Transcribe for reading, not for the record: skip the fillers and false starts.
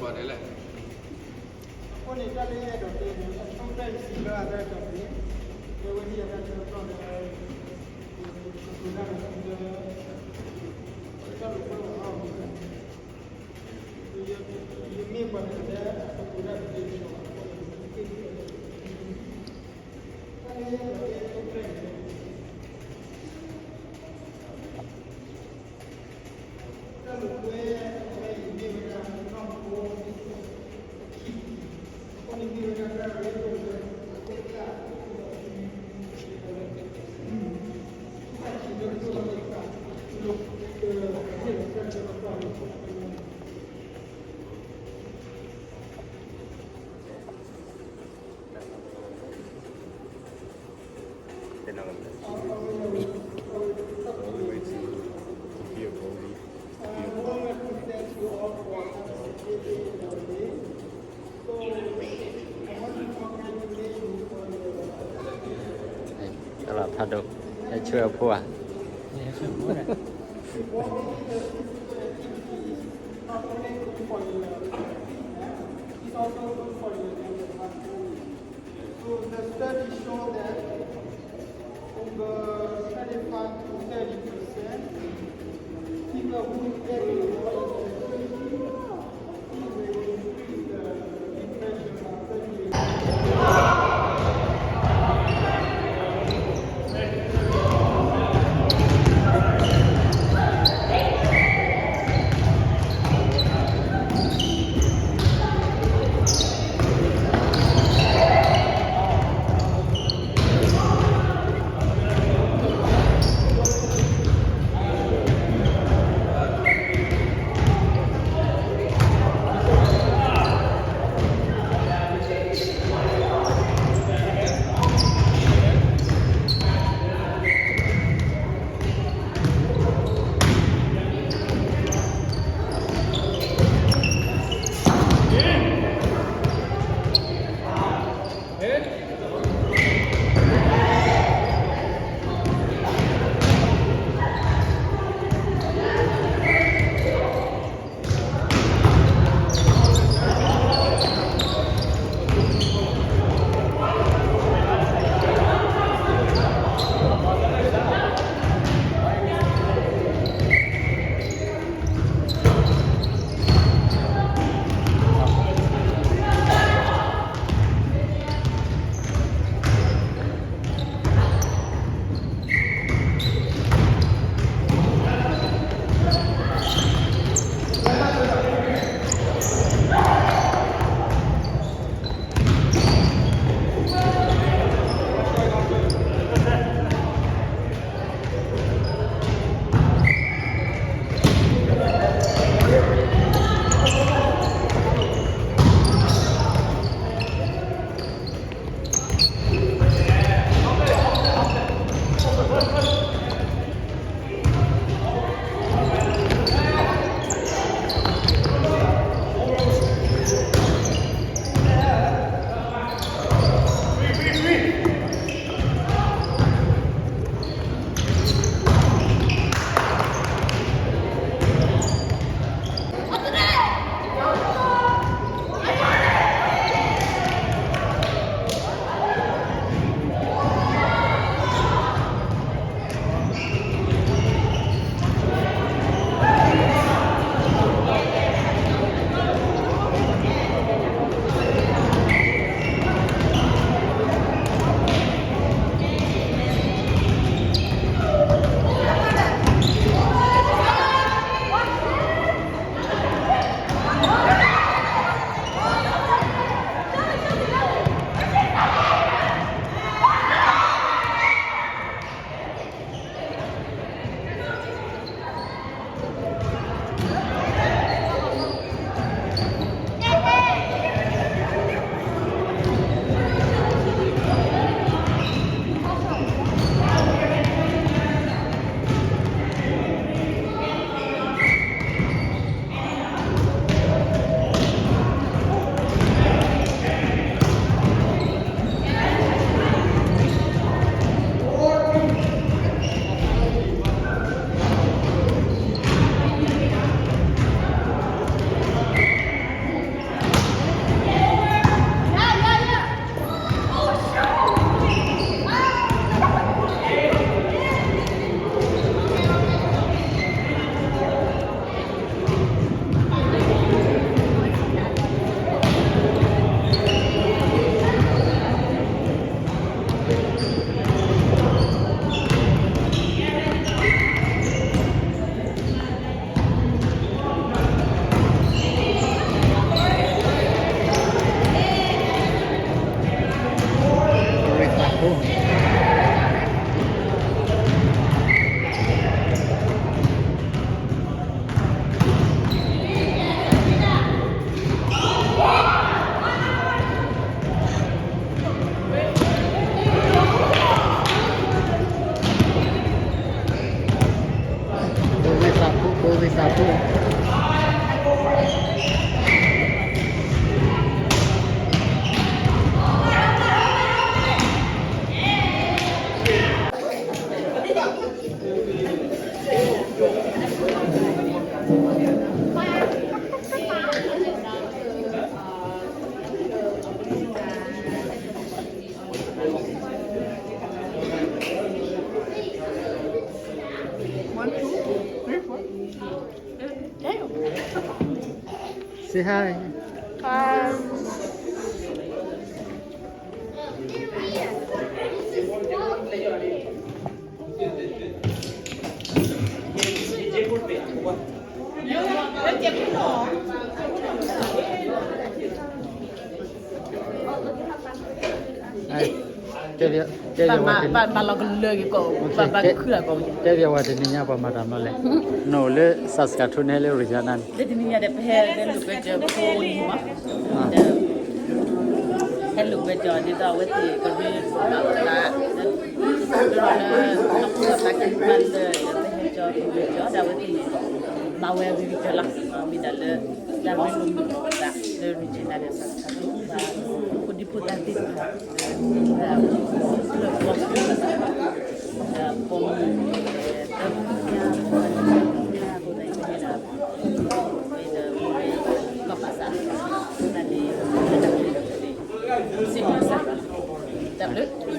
Buat dia lah. Pun ni kali ni ada tu, sometimes sila ada tu. Dewan dia ada tu ada guna ada. Kalau kalau you mean pada dia guna dia. Kali ni ada tu. Kalau thaduk, cuy apa? So the study show that over 25 to 30%, people who get it วิสาพูSay hi. Bạn lo cái lừa cái cổ bạn khửa cổ Cái điều này thì nhà bà madam nó lại nó lấy Saskatchewan hay lấy Regina det är ni det här det lukar ju på ni va det lukar ju det där vet du kan vi la nó cũng là cái man det här ju där vet du mà về vi cái la vi där där vi lukar där det Regina det Saskatchewan och det på där det T'as bleu?